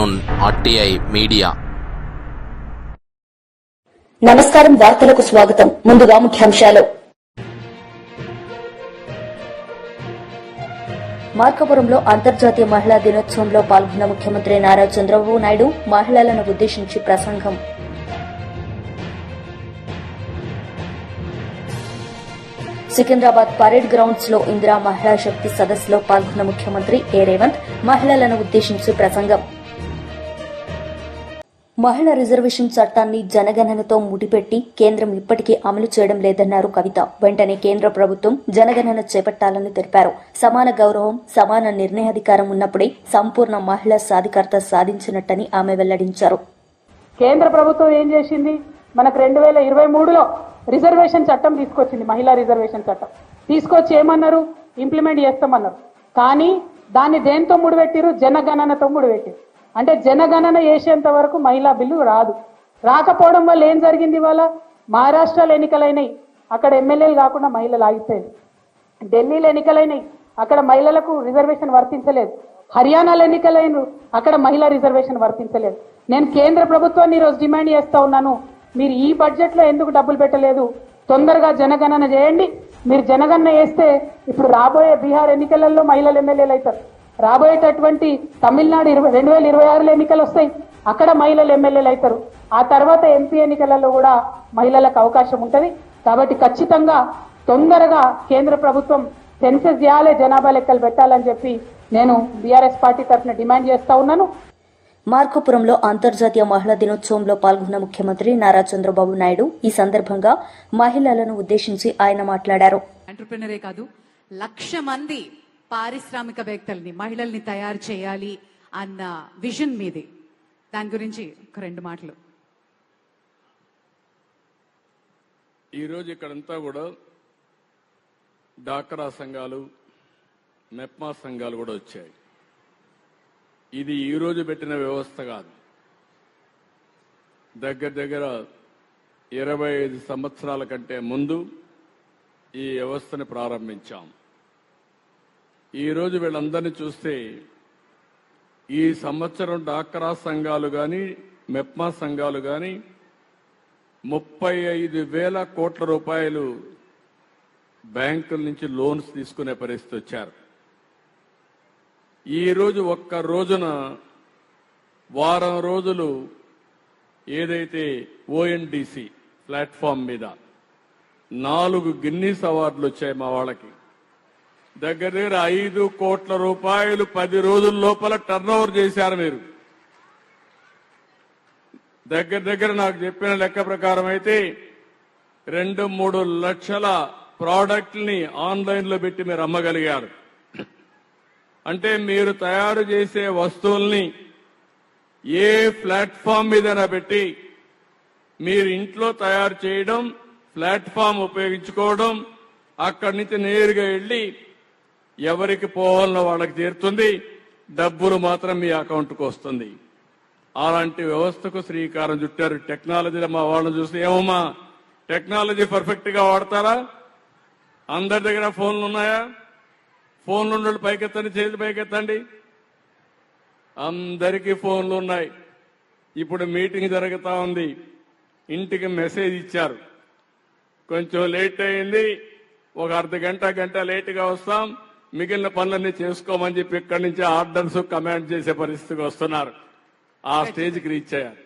Zone RTI media. నమస్కారం, వార్తలకు స్వాగతం. ముందుగా ముఖ్యాంశాలు. మార్కాపురంలో అంతర్జాతీయ మహిళా దినోత్సవంలో పాల్గొన్న ముఖ్యమంత్రి నారా చంద్రబాబు నాయుడు మహిళలను ఉద్దేశించి ప్రసంగం. సికింద్రాబాద్ పరేడ్ గ్రౌండ్స్ లో ఇందిరా మహిళా శక్తి సదస్సులో పాల్గొన్న ముఖ్యమంత్రి రేవంత్ మహిళలను ఉద్దేశించి ప్రసంగం. మహిళా రిజర్వేషన్ చట్టాన్ని జనగణనతో ముడిపెట్టి కేంద్రం ఇప్పటికీ అమలు చేయడం లేదన్నారు కవిత. వెంటనే కేంద్ర ప్రభుత్వం జనగణన చేపట్టాలని తెలిపారు. సమాన గౌరవం, సమాన నిర్ణయాధికారం ఉన్నప్పుడే సంపూర్ణ మహిళా సాధికారత సాధించినట్టని ఆమె వెల్లడించారు. కేంద్ర ప్రభుత్వం ఏం చేసింది? మనకు 2023లో రిజర్వేషన్ చట్టం తీసుకొచ్చింది. మహిళా రిజర్వేషన్ చట్టం తీసుకొచ్చి ఏమన్నారు? ఇంప్లిమెంట్ చేస్తామన్నారు. కానీ దాన్ని దేంతో ముడిపెట్టిరు? జనగణనతో ముడిపెట్టిరు. అంటే జనగణన చేసేంత వరకు మహిళా బిల్లు రాదు. రాకపోవడం వల్ల ఏం జరిగింది? ఇవాళ మహారాష్ట్రలో ఎన్నికలైనాయి, అక్కడ ఎమ్మెల్యేలు కాకుండా మహిళలు ఆగిపోయింది. ఢిల్లీలో ఎన్నికలైనాయి, అక్కడ మహిళలకు రిజర్వేషన్ వర్తించలేదు. హర్యానాలో ఎన్నికలైన, అక్కడ మహిళా రిజర్వేషన్ వర్తించలేదు. నేను కేంద్ర ప్రభుత్వాన్ని ఈరోజు డిమాండ్ చేస్తా ఉన్నాను, మీరు ఈ బడ్జెట్ లో ఎందుకు డబ్బులు పెట్టలేదు? తొందరగా జనగణన చేయండి. మీరు జనగణన చేస్తే ఇప్పుడు రాబోయే బీహార్ ఎన్నికలలో మహిళలు ఎమ్మెల్యేలు అవుతారు. రాబోయేటటువంటి తమిళనాడు 2026లో ఎన్నికలు వస్తాయి, అక్కడ మహిళలు ఎమ్మెల్యేలు అవుతారు. ఆ తర్వాత ఎంపీ ఎన్నికలలో కూడా మహిళలకు అవకాశం ఉంటుంది. కాబట్టి ఖచ్చితంగా తొందరగా కేంద్ర ప్రభుత్వం సెన్సెస్ చేయాలి, జనాభా లెక్కలు పెట్టాలని చెప్పి నేను బీఆర్ఎస్ పార్టీ తరఫున డిమాండ్ చేస్తా ఉన్నాను. మార్కాపురంలో అంతర్జాతీయ మహిళా దినోత్సవంలో పాల్గొన్న ముఖ్యమంత్రి నారా చంద్రబాబు నాయుడు ఈ సందర్భంగా మహిళలను ఉద్దేశించి ఆయన మాట్లాడారు. ఎంటర్‌ప్రెన్యూరే కాదు, 1,00,000 మంది పారిశ్రామికవేత్తల్ని, మహిళల్ని తయారు చేయాలి అన్న విజన్ మీది. దాని గురించి ఒక 2 మాటలు. ఈరోజు ఇక్కడంతా కూడా డాక్రా సంఘాలు, మెప్మా సంఘాలు కూడా వచ్చాయి. ఇది ఈరోజు పెట్టిన వ్యవస్థ కాదు. దగ్గర 25 సంవత్సరాల కంటే ముందు ఈ వ్యవస్థను ప్రారంభించాం. ఈరోజు వీళ్ళందరినీ చూస్తే ఈ సంవత్సరం డాక్రా సంఘాలు కానీ, మెప్మా సంఘాలు కానీ 35,000 కోట్ల రూపాయలు బ్యాంకుల నుంచి లోన్స్ తీసుకునే పరిస్థితి వచ్చారు. ఈ రోజు ఒక్క రోజున వారం రోజులు ఏదైతే ఓఎన్డీసీ ప్లాట్ఫామ్ మీద 4 గిన్నీస్ అవార్డులు వచ్చాయి మా వాళ్ళకి. దగ్గర 5 కోట్ల రూపాయలు 10 రోజుల లోపల టర్న్ ఓవర్ చేశారు మీరు. దగ్గర నాకు చెప్పిన లెక్క ప్రకారం అయితే 2-3 లక్షల ప్రోడక్ట్ని ఆన్లైన్లో పెట్టి మీరు అమ్మగలిగారు. అంటే మీరు తయారు చేసే వస్తువుల్ని ఏ ప్లాట్ఫామ్ మీదైనా పెట్టి మీరు ఇంట్లో తయారు చేయడం, ప్లాట్ఫామ్ ఉపయోగించుకోవడం, అక్కడి నుంచి నేరుగా వెళ్ళి ఎవరికి పోవాలనో వాళ్ళకి చేరుతుంది, డబ్బులు మాత్రం మీ అకౌంట్కి వస్తుంది. అలాంటి వ్యవస్థకు శ్రీకారం చుట్టారు. టెక్నాలజీలో మా వాళ్ళని చూస్తే, ఏమమ్మా టెక్నాలజీ పర్ఫెక్ట్ గా వాడతారా? అందరి దగ్గర ఫోన్లు ఉన్నాయా? ఫోన్లు ఉన్న పైకెత్తండి, చేతి పైకెత్తండి. అందరికీ ఫోన్లు ఉన్నాయి. ఇప్పుడు మీటింగ్ జరుగుతా ఉంది, ఇంటికి మెసేజ్ ఇచ్చారు, కొంచెం లేట్ అయింది, ఒక గంట లేటుగా వస్తాం, మిగిలిన పనులన్నీ చేసుకోమని చెప్పి ఇక్కడి నుంచి ఆర్డర్స్ కమాండ్ చేసే పరిస్థితికి వస్తున్నారు. ఆ స్టేజ్కి రీచ్ అయ్యారు.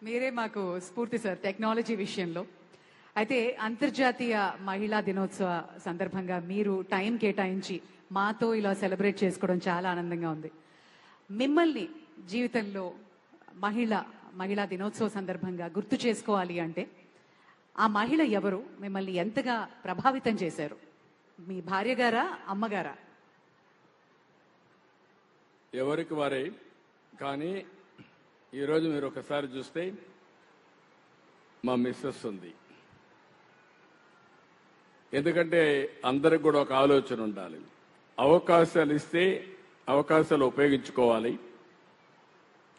మీరే మాకు స్ఫూర్తి సార్ టెక్నాలజీ విషయంలో. అయితే అంతర్జాతీయ మహిళా దినోత్సవ సందర్భంగా మీరు టైం కేటాయించి మాతో ఇలా సెలబ్రేట్ చేసుకోవడం చాలా ఆనందంగా ఉంది. మిమ్మల్ని జీవితంలో మహిళా దినోత్సవ సందర్భంగా గుర్తు చేసుకోవాలి అంటే ఆ మహిళ ఎవరు? మిమ్మల్ని ఎంతగా ప్రభావితం చేశారు? మీ భార్య గారా, అమ్మగారా? ఎవరికి వారే. కానీ ఈరోజు మీరు ఒకసారి చూస్తే మా మిస్సెస్ ఉంది. ఎందుకంటే అందరికి కూడా ఒక ఆలోచన ఉండాలి. అవకాశాలు ఇస్తే అవకాశాలు ఉపయోగించుకోవాలి.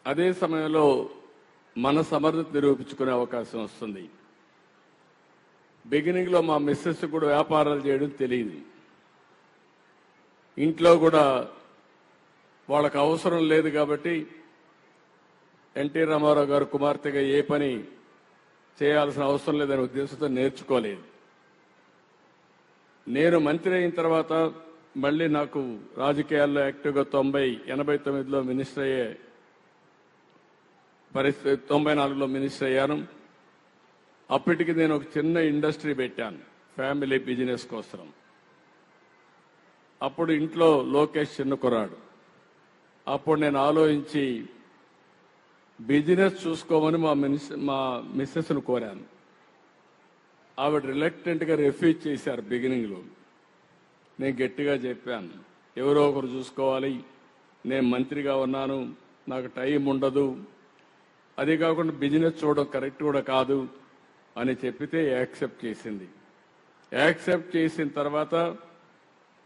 అదే సమయంలో మన సమర్థత నిరూపించుకునే అవకాశం వస్తుంది. బిగినింగ్ లో మా మిస్సెస్ కూడా వ్యాపారాలు చేయడం తెలియదు. ఇంట్లో కూడా వాళ్ళకు అవసరం లేదు కాబట్టి ఎన్టీ రామారావు గారు కుమార్తెగా ఏ పని చేయాల్సిన అవసరం లేదనే ఉద్దేశంతో నేర్చుకోలేదు. నేను మంత్రి అయిన తర్వాత మళ్ళీ నాకు రాజకీయాల్లో యాక్టివ్గా 89లో మినిస్టర్ అయ్యే పరిస్థితి, 94లో మినిస్టర్ అయ్యాను. అప్పటికి నేను ఒక చిన్న ఇండస్ట్రీ పెట్టాను ఫ్యామిలీ బిజినెస్ కోసం. అప్పుడు ఇంట్లో లోకేష్ చిన్న కుర్రాడు. అప్పుడు నేను ఆలోచించి బిజినెస్ చూసుకోమని మా మిస్సెస్ను కోరాను. ఆవిడ రిలక్టెంట్గా రిఫ్యూజ్ చేశారు బిగినింగ్లో. నేను గట్టిగా చెప్పాను, ఎవరో ఒకరు చూసుకోవాలి, నేను మంత్రిగా ఉన్నాను, నాకు టైం ఉండదు, అది కాకుండా బిజినెస్ చూడడం కరెక్ట్ కూడా కాదు అని చెప్పితే యాక్సెప్ట్ చేసింది. యాక్సెప్ట్ చేసిన తర్వాత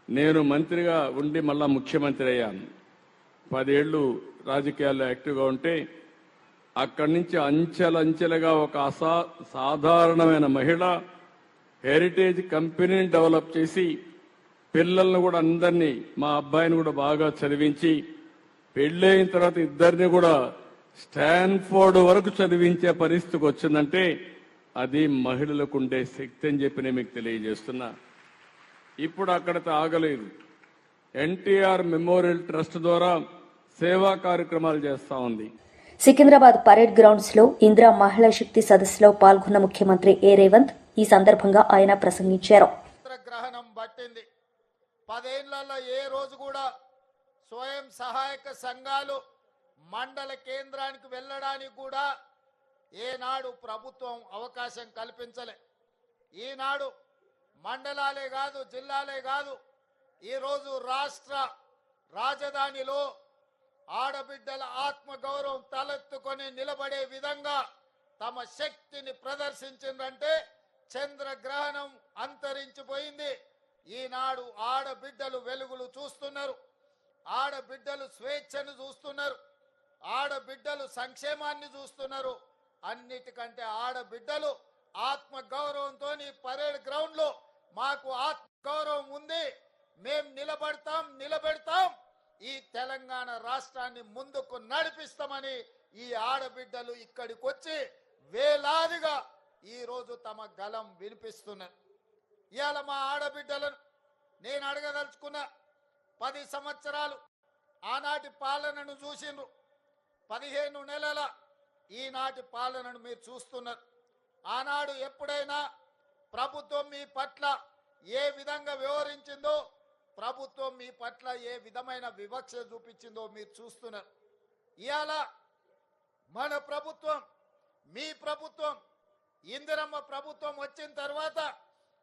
నేను మంత్రిగా ఉండి మళ్ళా ముఖ్యమంత్రి అయ్యాను. 10 ఏళ్ళు రాజకీయాల్లో యాక్టివ్గా ఉంటే అక్కడి నుంచి అంచెలంచెలుగా ఒక సాధారణమైన మహిళ హెరిటేజ్ కంపెనీని డెవలప్ చేసి పిల్లలను కూడా అందరినీ, మా అబ్బాయిని కూడా బాగా చదివించి పెళ్ళైన తర్వాత ఇద్దరిని కూడా స్టాన్ఫోర్డ్ వరకు చదివించే పరిస్థితికి వచ్చిందంటే అది మహిళలకు ఉండే శక్తి అని చెప్పి నేను మీకు తెలియజేస్తున్నా. ఇప్పుడు అక్కడితో ఆగలేదు. ఎన్టీఆర్ మెమోరియల్ ట్రస్ట్ ద్వారా సేవా కార్యక్రమాలు చేస్తా ఉంది. సికింద్రాబాద్ పరేడ్ గ్రౌండ్స్ లో ఇందిరా మహిళా శక్తి సదస్సులో పాల్గొన్న ముఖ్యమంత్రి ఏ రేవంత్ ఈ సందర్భంగా ఆయన ప్రసంగించారు. గ్రహణం పట్టింది. 10 ఏళ్లలో ఏ రోజు కూడా స్వయం సహాయక సంఘాలు మండల కేంద్రానికి వెళ్ళడానికి కూడా ఏనాడు ప్రభుత్వం అవకాశం కల్పించలే. ఈనాడు మండలాలే కాదు, జిల్లాలే కాదు, ఈరోజు రాష్ట్ర రాజధానిలో ఆడబిడ్డల ఆత్మగౌరవం తలెత్తుకొని నిలబడే విధంగా తమ శక్తిని ప్రదర్శించిందంటే చంద్రగ్రహణం అంతరించిపోయింది. ఈనాడు ఆడబిడ్డలు వెలుగులు చూస్తున్నారు, ఆడబిడ్డలు స్వేచ్ఛను చూస్తున్నారు, ఆడబిడ్డలు సంక్షేమాన్ని చూస్తున్నారు. అన్నిటికంటే ఆడబిడ్డలు ఆత్మగౌరవంతో పరేడ్ గ్రౌండ్ లో మాకు ఆత్మగౌరవం ఉంది, మేం నిలబెడతాం, ఈ తెలంగాణ రాష్ట్రాన్ని ముందుకు నడిపిస్తామని ఈ ఆడబిడ్డలు ఇక్కడికి వచ్చి వేలాదిగా ఈ రోజు తమ గలం వినిపిస్తున్నారు. ఇవాళ మా ఆడబిడ్డలను నేను అడగదలుచుకున్న, 10 సంవత్సరాలు ఆనాటి పాలనను చూసిండ్రు, 15 నెలల ఈనాటి పాలనను మీరు చూస్తున్నారు. ఆనాడు ఎప్పుడైనా ప్రభుత్వం మీ పట్ల ఏ విధంగా వ్యవహరించిందో, ప్రభుత్వం మీ పట్ల ఏ విధమైన వివక్ష చూపించిందో మీరు చూస్తున్నారు. ఇవాళ మన ప్రభుత్వం, మీ ప్రభుత్వం, ఇందిరమ్మ ప్రభుత్వం వచ్చిన తర్వాత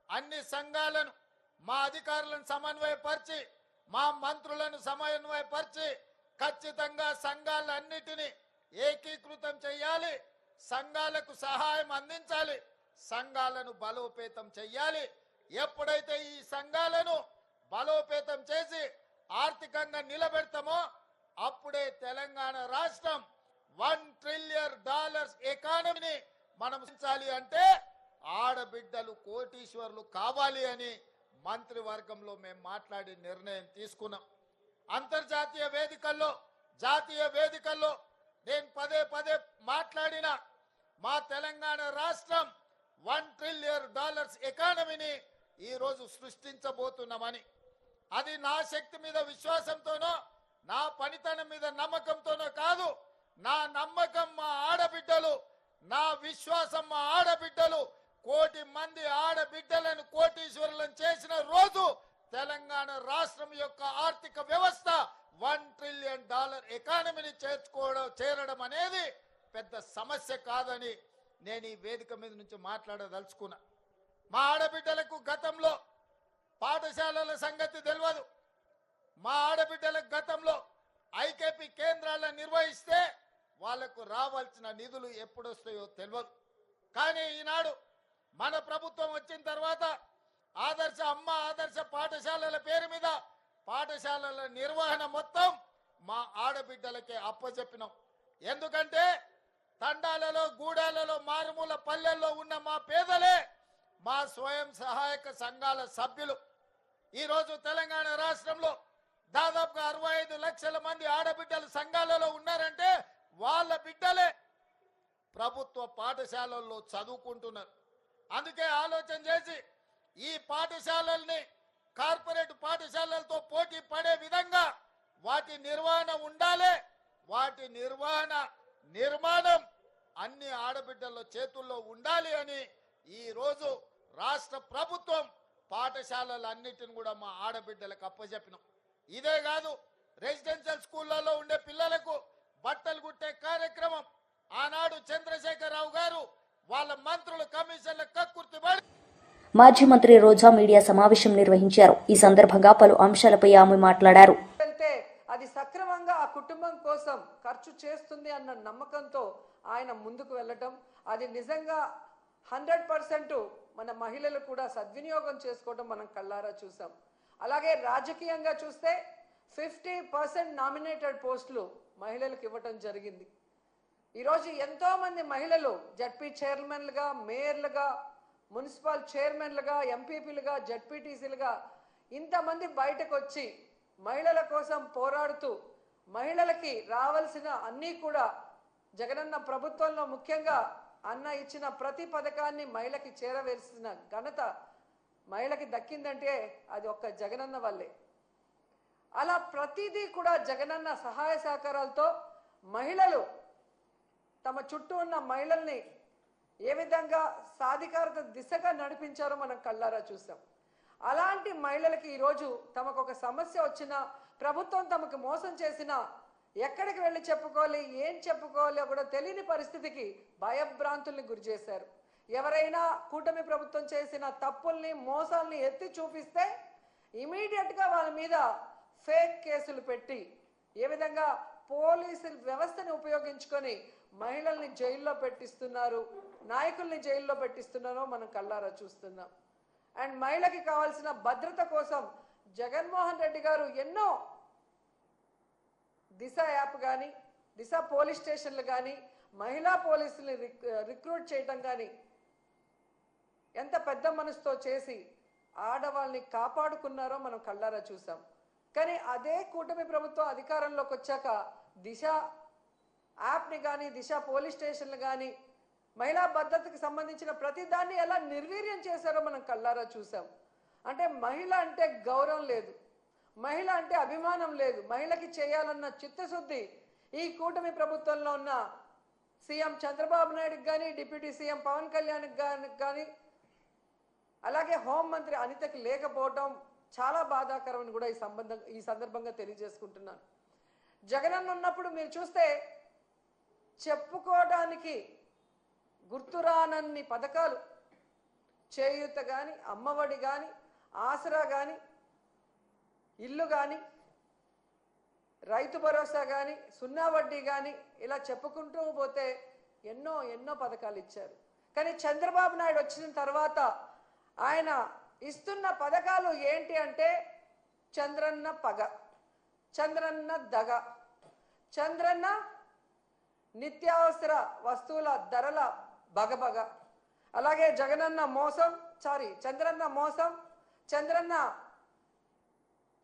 అన్ని సంఘాలను, మా అధికారులను సమన్వయపరిచి, మా మంత్రులను సమన్వయపరిచి ఖచ్చితంగా సంఘాలన్నిటినీ ఏకీకృతం చేయాలి, సంఘాలకు సహాయం అందించాలి, సంఘాలను బలోపేతం చేయాలి. ఎప్పుడైతే ఈ సంఘాలను బలోపేతం చేసి ఆర్థికంగా నిలబెడతామో అప్పుడే తెలంగాణ రాష్ట్రం $1 ట్రిలియన్ ఎకానమీని మనం సాధించాలి. అంటే ఆడబిడ్డలు కోటీశ్వర్లు కావాలి అని మంత్రివర్గంలో మేము మాట్లాడి నిర్ణయం తీసుకున్నాం. అంతర్జాతీయ వేదికల్లో, జాతీయ వేదికల్లో నేను పదే మాట్లాడిన మా తెలంగాణ రాష్ట్రం $1 ట్రిలియన్ ఎకానమీని ఈరోజు సృష్టించబోతున్నామని, అది నా శక్తి మీద విశ్వాసంతోనో, నా పనితనం మీద నమ్మకంతోనో కాదు. నా నమ్మకం మా ఆడబిడ్డలు, నా విశ్వాసం మా ఆడబిడ్డలు. 1 కోటి మంది ఆడబిడ్డలను కోటీశ్వరులను చేసిన రోజు తెలంగాణ రాష్ట్రం యొక్క ఆర్థిక వ్యవస్థ $1 ట్రిలియన్ ఎకానమీని చేరడం అనేది పెద్ద సమస్య కాదని నేను ఈ వేదిక మీద నుంచి మాట్లాడదలుచుకున్నా. మా ఆడబిడ్డలకు గతంలో పాఠశాలల సంగతి తెలియదు. మా ఆడబిడ్డలకు గతంలో ఐకేపీ కేంద్రాలను నిర్వహిస్తే వాళ్లకు రావాల్సిన నిధులు ఎప్పుడు వస్తాయో తెలియదు. కానీ ఈనాడు మన ప్రభుత్వం వచ్చిన తర్వాత ఆదర్శ పాఠశాలల పేరు మీద పాఠశాలల నిర్వహణ మొత్తం మా ఆడబిడ్డలకే అప్పచెప్పినాం. ఎందుకంటే తండాలలో, గూడాలలో, మారుమూల పల్లెల్లో ఉన్న మా పేదలే మా స్వయం సహాయక సంఘాల సభ్యులు. ఈరోజు తెలంగాణ రాష్ట్రంలో దాదాపుగా 65 లక్షల మంది ఆడబిడ్డలు సంఘాలలో ఉన్నారంటే వాళ్ళ బిడ్డలే ప్రభుత్వ పాఠశాలల్లో చదువుకుంటున్నారు. అందుకే ఆలోచన చేసి ఈ పాఠశాలల్ని కార్పొరేట్ పాఠశాలలతో పోటీ పడే విధంగా వాటి నిర్వహణ ఉండాలి. వాటి నిర్మాణం అన్ని ఆడబిడ్డల చేతుల్లో ఉండాలి అని ఈ రోజు రాష్ట్ర ప్రభుత్వం పాఠశాలలన్నిటిని కూడా మా ఆడబిడ్డలకు అప్పచెప్పినాం. ఇదే కాదు, రెసిడెన్షియల్ స్కూళ్ళలో ఉండే పిల్లలకు బట్టలు కుట్టే కార్యక్రమం ఆనాడు చంద్రశేఖరరావు గారు వాళ్ళ మంత్రుల కమిషన్ల కక్కుర్తిపడి మాజీ మంత్రి రోజా మీడియా సమావేశం నిర్వహించారు. ఈ సందర్భంగా పలు అంశాలపై ఆమె మాట్లాడారు. అది సక్రమంగా ఆ కుటుంబం కోసం ఖర్చు చేస్తుంది అన్న నమ్మకంతో ఆయన ముందుకు వెళ్ళటం, అది నిజంగా 100% మన మహిళలు కూడా సద్వినియోగం చేసుకోవడం మనం కళ్ళారా చూసాం. అలాగే రాజకీయంగా చూస్తే 50% నామినేటెడ్ పోస్టులు మహిళలకు ఇవ్వటం జరిగింది. ఈరోజు ఎంతో మంది మహిళలు జడ్పీ చైర్మన్లుగా, మేయర్లుగా, మున్సిపల్ చైర్మన్లుగా, ఎంపీపీలుగా, జడ్పీటీసీలుగా ఇంతమంది బయటకు వచ్చి మహిళల కోసం పోరాడుతూ మహిళలకి రావాల్సిన అన్నీ కూడా జగనన్న ప్రభుత్వంలో ముఖ్యంగా అన్న ఇచ్చిన ప్రతి పథకాన్ని మహిళకి చేరవేసిన ఘనత మహిళకి దక్కిందంటే అది ఒక్క జగనన్న వల్లే. అలా ప్రతిదీ కూడా జగనన్న సహాయ సహకారాలతో మహిళలు తమ చుట్టూ ఉన్న మహిళల్ని ఏ విధంగా సాధికారత దిశగా నడిపించారో మనం కళ్ళారా చూసాం. అలాంటి మహిళలకి ఈరోజు తమకు ఒక సమస్య వచ్చినా, ప్రభుత్వం తమకు మోసం చేసినా ఎక్కడికి వెళ్ళి చెప్పుకోవాలి, ఏం చెప్పుకోవాలో కూడా తెలియని పరిస్థితికి భయభ్రాంతుల్ని గురి చేశారు. ఎవరైనా కూటమి ప్రభుత్వం చేసిన తప్పుల్ని, మోసాల్ని ఎత్తి చూపిస్తే ఇమీడియట్గా వాళ్ళ మీద ఫేక్ కేసులు పెట్టి ఏ విధంగా పోలీసు వ్యవస్థని ఉపయోగించుకొని మహిళల్ని జైల్లో పెట్టిస్తున్నారు, నాయకుల్ని జైల్లో పెట్టిస్తున్నారో మనం కళ్ళారా చూస్తున్నాం. అండ్ మహిళకి కావాల్సిన భద్రత కోసం జగన్మోహన్ రెడ్డి గారు ఎన్నో దిశ యాప్ కానీ, దిశ పోలీస్ స్టేషన్లు కానీ, మహిళా పోలీసుల్ని రిక్రూట్ చేయడం కానీ ఎంత పెద్ద మనసుతో చేసి ఆడవాళ్ళని కాపాడుకున్నారో మనం కళ్ళారా చూసాం. కానీ అదే కూటమి ప్రభుత్వం అధికారంలోకి వచ్చాక దిశ యాప్ని కానీ, దిశ పోలీస్ స్టేషన్లు కానీ, మహిళా భద్రతకు సంబంధించిన ప్రతి దాన్ని ఎలా నిర్వీర్యం చేశారో మనం కళ్ళారా చూసాం. అంటే మహిళ అంటే గౌరవం లేదు, మహిళ అంటే అభిమానం లేదు, మహిళకి చేయాలన్న చిత్తశుద్ధి ఈ కూటమి ప్రభుత్వంలో ఉన్న సీఎం చంద్రబాబు నాయుడుకి కానీ, డిప్యూటీ సీఎం పవన్ కళ్యాణ్కి కానీ, అలాగే హోంమంత్రి అనితకి లేకపోవడం చాలా బాధాకరమని కూడా ఈ సందర్భంగా తెలియజేసుకుంటున్నాను. జగనన్న ఉన్నప్పుడు మీరు చూస్తే చెప్పుకోవడానికి గుర్తురానన్ని పథకాలు, చేయూత కానీ, అమ్మఒడి కానీ, ఆసరా కానీ, ఇల్లు కానీ, రైతు భరోసా కానీ, సున్నా వడ్డీ కానీ, ఇలా చెప్పుకుంటూ పోతే ఎన్నో ఎన్నో పథకాలు ఇచ్చారు. కానీ చంద్రబాబు నాయుడు వచ్చిన తర్వాత ఆయన ఇస్తున్న పథకాలు ఏంటి అంటే చంద్రన్న పగ, చంద్రన్న దగ, చంద్రన్న నిత్యావసర వస్తువుల ధరల బగబగ, అలాగే జగనన్న మోసం, చంద్రన్న మోసం, చంద్రన్న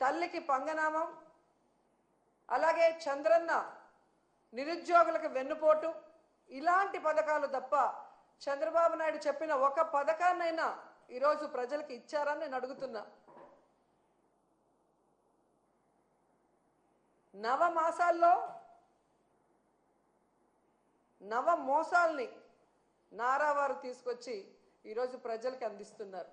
తల్లికి పంగనామం, అలాగే చంద్రన్న నిరుద్యోగులకు వెన్నుపోటు, ఇలాంటి పథకాలు తప్ప చంద్రబాబు నాయుడు చెప్పిన ఒక పథకాన్నైనా ఈరోజు ప్రజలకు ఇచ్చారని నేను అడుగుతున్నా. నవమాసాల్లో నవ మోసాల్ని నారావారు తీసుకొచ్చి ఈరోజు ప్రజలకు అందిస్తున్నారు.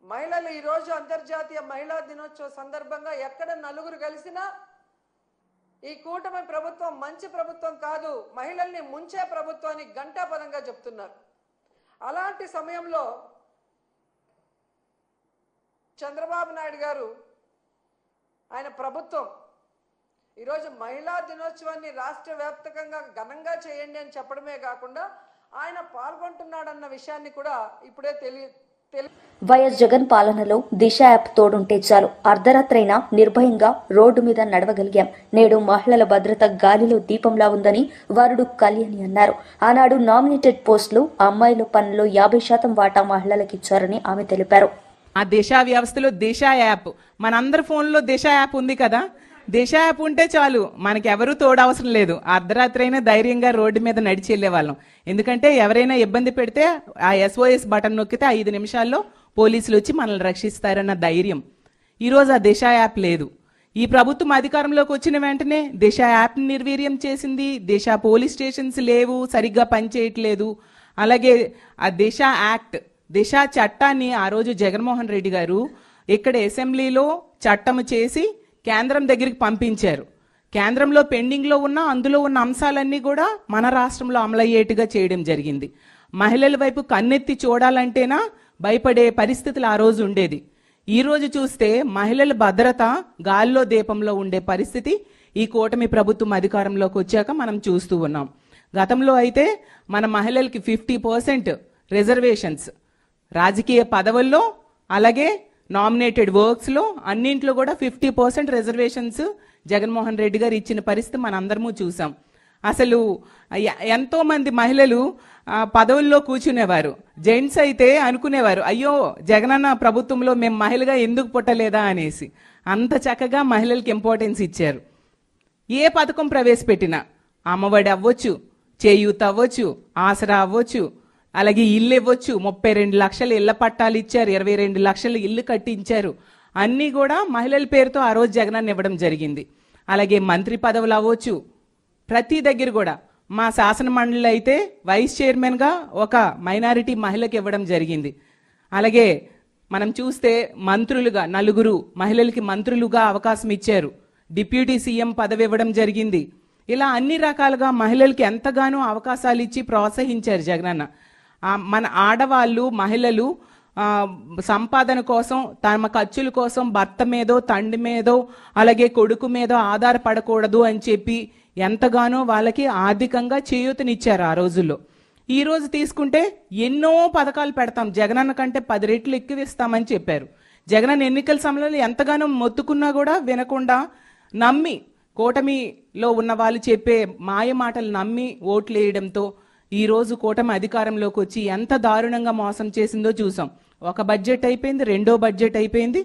మహిళలు ఈరోజు అంతర్జాతీయ మహిళా దినోత్సవ సందర్భంగా ఎక్కడ నలుగురు కలిసినా ఈ కూటమి ప్రభుత్వం మంచి ప్రభుత్వం కాదు, మహిళల్ని ముంచే ప్రభుత్వాన్ని ఘంటాపదంగా చెప్తున్నారు. అలాంటి సమయంలో చంద్రబాబు నాయుడు గారు ఆయన ప్రభుత్వం ఈరోజు మహిళా దినోత్సవాన్ని రాష్ట్ర వ్యాప్తంగా ఘనంగా చేయండి అని చెప్పడమే కాకుండా ఆయన పాల్గొంటున్నాడన్న విషయాన్ని కూడా ఇప్పుడే వైఎస్ జగన్ పాలనలో దిశ యాప్ తోడుంటే చాలు, అర్ధరాత్రైనా నిర్భయంగా రోడ్డు మీద నడవగలిగాం. నేడు మహిళల భద్రత గాలిలో దీపంలా ఉందని వరుడు కళ్యాణి అన్నారు. ఆనాడు నామినేటెడ్ పోస్టులు, అమ్మాయిల పనుల్లో 50% వాటా మహిళలకిచ్చారని ఆమె తెలిపారు. ఆ దిశ వ్యవస్థలో దిశ యాప్, మనందరి ఫోన్లో దిశ యాప్ ఉంది కదా, దిశ యాప్ ఉంటే చాలు, మనకి ఎవరు తోడవసరం లేదు. అర్ధరాత్రి అయినా ధైర్యంగా రోడ్డు మీద నడిచి వెళ్ళే వాళ్ళం. ఎందుకంటే ఎవరైనా ఇబ్బంది పెడితే ఆ SOS బటన్ నొక్కితే 5 నిమిషాల్లో పోలీసులు వచ్చి మనల్ని రక్షిస్తారన్న ధైర్యం. ఈరోజు ఆ దిశ యాప్ లేదు. ఈ ప్రభుత్వం అధికారంలోకి వచ్చిన వెంటనే దిశ యాప్ని నిర్వీర్యం చేసింది. దిశ పోలీస్ స్టేషన్స్ లేవు, సరిగ్గా పనిచేయట్లేదు. అలాగే ఆ దిశ యాక్ట్, దిశ చట్టాన్ని ఆ రోజు జగన్మోహన్ రెడ్డి గారు ఇక్కడ అసెంబ్లీలో చట్టం చేసి కేంద్రం దగ్గరికి పంపించారు. కేంద్రంలో పెండింగ్లో ఉన్న అందులో ఉన్న అంశాలన్నీ కూడా మన రాష్ట్రంలో అమలయ్యేట్టుగా చేయడం జరిగింది. మహిళల వైపు కన్నెత్తి చూడాలంటేనా భయపడే పరిస్థితులు ఆ రోజు ఉండేది. ఈ రోజు చూస్తే మహిళల భద్రత గాల్లో దీపంలో ఉండే పరిస్థితి ఈ కూటమి ప్రభుత్వం అధికారంలోకి వచ్చాక మనం చూస్తూ ఉన్నాం. గతంలో అయితే మన మహిళలకి 50% రిజర్వేషన్స్ రాజకీయ పదవుల్లో, అలాగే నామినేటెడ్ వర్క్స్లో అన్నింట్లో కూడా 50% రిజర్వేషన్స్ జగన్మోహన్ రెడ్డి గారు ఇచ్చిన పరిస్థితి మనందరము చూసాం. అసలు ఎంతో మంది మహిళలు పదవుల్లో కూర్చునేవారు. జెంట్స్ అయితే అనుకునేవారు, అయ్యో జగనన్న ప్రభుత్వంలో మేము మహిళగా ఎందుకు పుట్టలేదా అనేసి. అంత చక్కగా మహిళలకు ఇంపార్టెన్స్ ఇచ్చారు. ఏ పథకం ప్రవేశపెట్టినా, అమ్మఒడి అవ్వచ్చు, చేయూత అవ్వచ్చు, ఆసరా అవ్వచ్చు, అలాగే ఇల్లు ఇవ్వచ్చు, 32 లక్షల ఇళ్ల పట్టాలు ఇచ్చారు, 22 లక్షల ఇల్లు కట్టించారు. అన్నీ కూడా మహిళల పేరుతో ఆ రోజు జగనన్న ఇవ్వడం జరిగింది. అలాగే మంత్రి పదవులు అవ్వచ్చు, ప్రతి దగ్గర కూడా మా శాసన మండలిలో అయితే వైస్ చైర్మన్గా ఒక మైనారిటీ మహిళకి ఇవ్వడం జరిగింది. అలాగే మనం చూస్తే మంత్రులుగా 4 మహిళలకి మంత్రులుగా అవకాశం ఇచ్చారు. డిప్యూటీ సీఎం పదవి ఇవ్వడం జరిగింది. ఇలా అన్ని రకాలుగా మహిళలకి ఎంతగానో అవకాశాలు ఇచ్చి ప్రోత్సహించారు జగనన్న. మన ఆడవాళ్ళు, మహిళలు సంపాదన కోసం, తమ ఖర్చుల కోసం భర్త మీదో, తండ్రి మీదో, అలాగే కొడుకు మీదో ఆధారపడకూడదు అని చెప్పి ఎంతగానో వాళ్ళకి ఆర్థికంగా చేయూతనిచ్చారు ఆ రోజుల్లో. ఈ రోజు తీసుకుంటే ఎన్నో పథకాలు పెడతాం, జగనన్న కంటే 10 రెట్లు ఎక్కువ ఇస్తామని చెప్పారు. జగనన్న ఎన్నికల సమయంలో ఎంతగానో మొత్తుకున్నా కూడా వినకుండా నమ్మి, కూటమిలో ఉన్న వాళ్ళు చెప్పే మాయ మాటలు నమ్మి ఓట్లు వేయడంతో ఈరోజు కూటమి అధికారంలోకి వచ్చి ఎంత దారుణంగా మోసం చేసిందో చూసాం. ఒక బడ్జెట్ అయిపోయింది, రెండో బడ్జెట్ అయిపోయింది,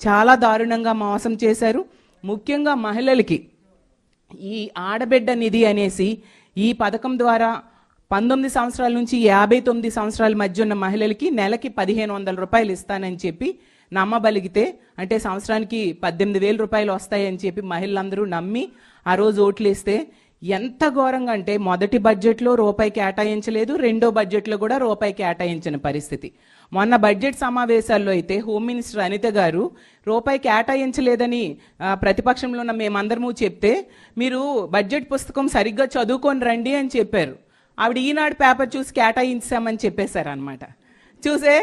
చాలా దారుణంగా మోసం చేశారు. ముఖ్యంగా మహిళలకి ఈ ఆడబిడ్డ నిధి అనేసి ఈ పథకం ద్వారా 19 సంవత్సరాల నుంచి 59 సంవత్సరాల మధ్య ఉన్న మహిళలకి నెలకి 1,500 రూపాయలు ఇస్తానని చెప్పి నమ్మబలిగితే, అంటే సంవత్సరానికి 18,000 రూపాయలు వస్తాయని చెప్పి మహిళలందరూ నమ్మి ఆ రోజు ఓట్లేస్తే ఎంత ఘోరంగా అంటే మొదటి బడ్జెట్లో రూపాయి కేటాయించలేదు, రెండో బడ్జెట్లో కూడా రూపాయి కేటాయించిన పరిస్థితి. మొన్న బడ్జెట్ సమావేశాల్లో అయితే హోమ్ మినిస్టర్ అనిత గారు రూపాయి కేటాయించలేదని ప్రతిపక్షంలో ఉన్న మేమందరము చెప్తే, మీరు బడ్జెట్ పుస్తకం సరిగ్గా చదువుకొని రండి అని చెప్పారు. ఆవిడ ఈనాడు పేపర్ చూసి కేటాయించామని చెప్పేశారు అనమాట. చూసే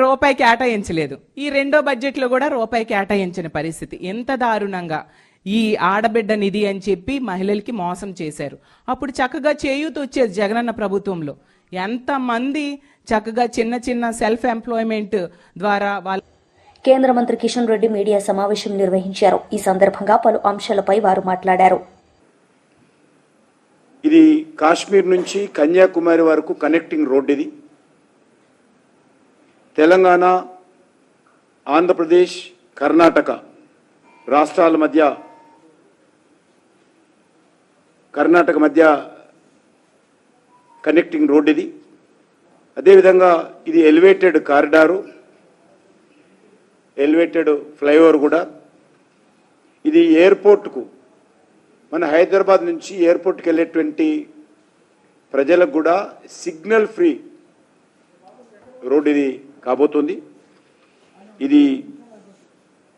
రూపాయి కేటాయించలేదు. ఈ రెండో బడ్జెట్లో కూడా రూపాయి కేటాయించిన పరిస్థితి. ఎంత దారుణంగా ఈ ఆడబిడ్డ నిధి అని చెప్పి మహిళలకి మోసం చేశారు. అప్పుడు చక్కగా చేయూత వచ్చేది జగనన్న ప్రభుత్వంలో. ఎంతమంది చక్కగా చిన్న చిన్న సెల్ఫ్ ఎంప్లాయ్మెంట్ ద్వారా వాళ్ళ. కేంద్ర మంత్రి కిషన్ రెడ్డి మీడియా సమావేశం నిర్వహించారు. ఈ సందర్భంగా పలు అంశాలపై వారు మాట్లాడారు. ఇది కాశ్మీర్ నుంచి కన్యాకుమారి వరకు కనెక్టింగ్ రోడ్. ఇది తెలంగాణ, ఆంధ్రప్రదేశ్, కర్ణాటక రాష్ట్రాల మధ్య, కర్ణాటక మధ్య కనెక్టింగ్ రోడ్ ఇది. అదేవిధంగా ఇది ఎలివేటెడ్ కారిడారు, ఎలివేటెడ్ ఫ్లైఓవర్ కూడా. ఇది ఎయిర్పోర్ట్కు, మన హైదరాబాద్ నుంచి ఎయిర్పోర్ట్కి వెళ్ళేటువంటి ప్రజలకు కూడా సిగ్నల్ ఫ్రీ రోడ్ ఇది కాబోతుంది. ఇది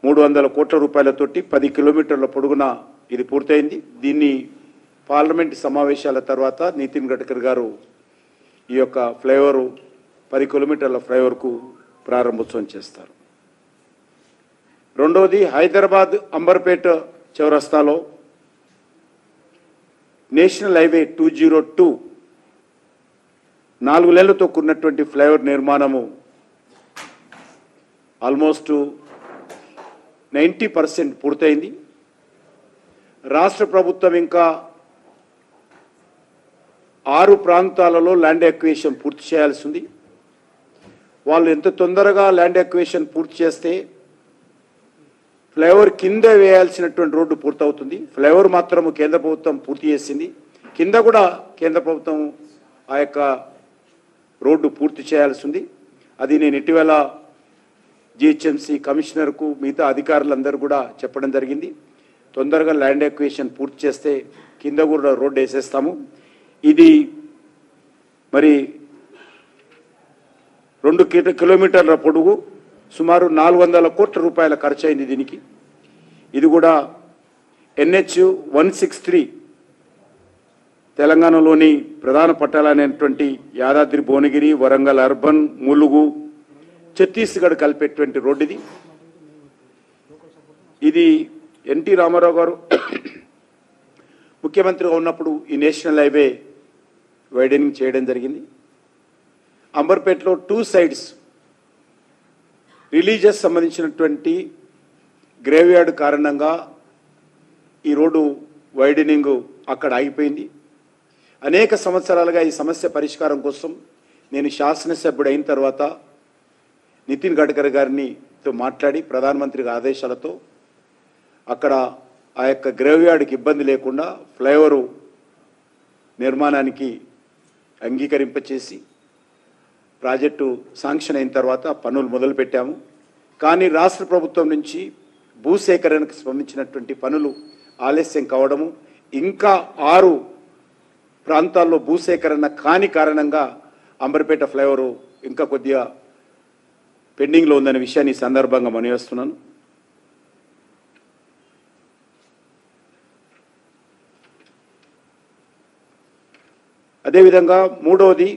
300 కోట్ల రూపాయలతోటి 10 కిలోమీటర్ల పొడుగున ఇది పూర్తయింది. దీన్ని పార్లమెంట్ సమావేశాల తర్వాత నితిన్ గడ్కరీ గారు ఈ యొక్క ఫ్లైఓవర్ 10 కిలోమీటర్ల ఫ్లైఓవర్కు ప్రారంభోత్సవం చేస్తారు. రెండవది హైదరాబాద్ అంబర్పేట చౌరస్తాలో నేషనల్ హైవే 202 4 లేన్లతో కూడినటువంటి ఫ్లైఓవర్ నిర్మాణము ఆల్మోస్ట్ 90% పూర్తయింది. రాష్ట్ర ప్రభుత్వం ఇంకా 6 ప్రాంతాలలో ల్యాండ్ ఎక్విజిషన్ పూర్తి చేయాల్సి ఉంది. వాళ్ళు ఎంత తొందరగా ల్యాండ్ ఎక్విజిషన్ పూర్తి చేస్తే ఫ్లైఓవర్ కింద వేయాల్సినటువంటి రోడ్డు పూర్తవుతుంది. ఫ్లైఓవర్ మాత్రం కేంద్ర ప్రభుత్వం పూర్తి చేసింది. కింద కూడా కేంద్ర ప్రభుత్వం ఆ యొక్క రోడ్డు పూర్తి చేయాల్సి ఉంది. అది నేను ఇటీవల జిహెచ్ఎంసీ కమిషనర్కు మిగతా అధికారులందరూ కూడా చెప్పడం జరిగింది. తొందరగా ల్యాండ్ ఎక్వేషన్ పూర్తి చేస్తే కింద కూడా రోడ్డు వేసేస్తాము. ఇది మరి 2 కిలోమీటర్ల పొడుగు, సుమారు 400 కోట్ల రూపాయల ఖర్చు అయింది దీనికి. ఇది కూడా NH 163 తెలంగాణలోని ప్రధాన పట్టాలైనటువంటి యాదాద్రి, భువనగిరి, వరంగల్ అర్బన్, ములుగు, ఛత్తీస్గఢ్ కలిపేటువంటి రోడ్డు ఇది. ఇది ఎన్టీ రామారావు గారు ముఖ్యమంత్రిగా ఉన్నప్పుడు ఈ నేషనల్ హైవే వైడనింగ్ చేయడం జరిగింది. అంబర్పేటలో 2 సైడ్స్ రిలీజియస్ సంబంధించినటువంటి గ్రేవ్ యార్డ్ కారణంగా ఈ రోడ్డు వైడనింగ్ అక్కడ ఆగిపోయింది. అనేక సంవత్సరాలుగా ఈ సమస్య పరిష్కారం కోసం నేను శాసనసభ్యుడు అయిన తర్వాత నితిన్ గడ్కరీ గారితో మాట్లాడి ప్రధానమంత్రి ఆదేశాలతో అక్కడ ఆ యొక్క గ్రేవ్ యార్డ్కి ఇబ్బంది లేకుండా ఫ్లైఓవర్ నిర్మాణానికి అంగీకరింపచేసి ప్రాజెక్టు శాంక్షన్ అయిన తర్వాత పనులు మొదలుపెట్టాము. కానీ రాష్ట్ర ప్రభుత్వం నుంచి భూసేకరణకు సంబంధించినటువంటి పనులు ఆలస్యం కావడము, ఇంకా 6 ప్రాంతాల్లో భూసేకరణ కాని కారణంగా అంబర్పేట ఫ్లైఓవర్ ఇంకా కొద్దిగా పెండింగ్లో ఉందనే విషయాన్ని ఈ సందర్భంగా మనవేస్తున్నాను. అదేవిధంగా మూడవది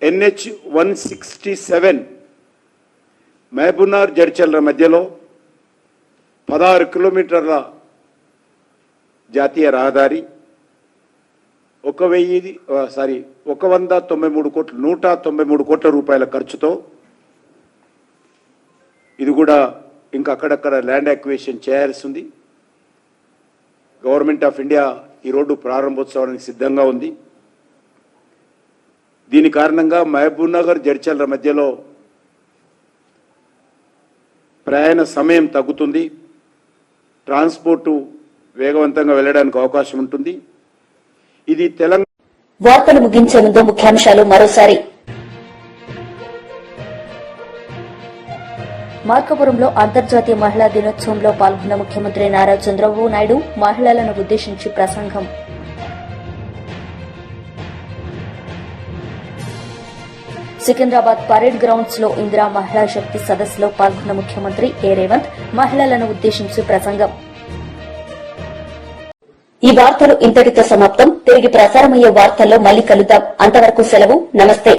NH 167 మహబూబ్నగర్ జడ్చర్ల మధ్యలో 16 కిలోమీటర్ల జాతీయ రహదారి 193 కోట్ల రూపాయల ఖర్చుతో ఇది కూడా ఇంకా అక్కడక్కడ ల్యాండ్ అక్విజిషన్ చేయాల్సి ఉంది. గవర్నమెంట్ ఆఫ్ ఇండియా ఈ రోడ్డు ప్రారంభోత్సవానికి సిద్ధంగా ఉంది. దీని కారణంగా మహబూబ్నగర్ జడ్చర్ల మధ్యలో ప్రయాణ సమయం తగ్గుతుంది, ట్రాన్స్పోర్టు వేగవంతంగా వెళ్ళడానికి అవకాశం ఉంటుంది. ఇది తెలంగాణ. వార్తలు ముగించే ముందు ముఖ్యాంశాలు మరోసారి. మార్కాపురంలో అంతర్జాతీయ మహిళా దినోత్సవంలో పాల్గొన్న ముఖ్యమంత్రి నారా చంద్రబాబు నాయుడు మహిళలను ఉద్దేశించి ప్రసంగం. సికింద్రాబాద్ పరేడ్ గ్రౌండ్స్ లో ఇందిరా మహిళా శక్తి సదస్సులో పాల్గొన్న ముఖ్యమంత్రి రేవంత్ మహిళలను ఉద్దేశించి ప్రసంగం. ఈ వార్తలు ఇంతటితో సమాప్తం. తిరిగి ప్రసారమయ్యే వార్తల్లో మళ్లీ కలుద్దాం. అంతవరకు సెలవు. నమస్తే.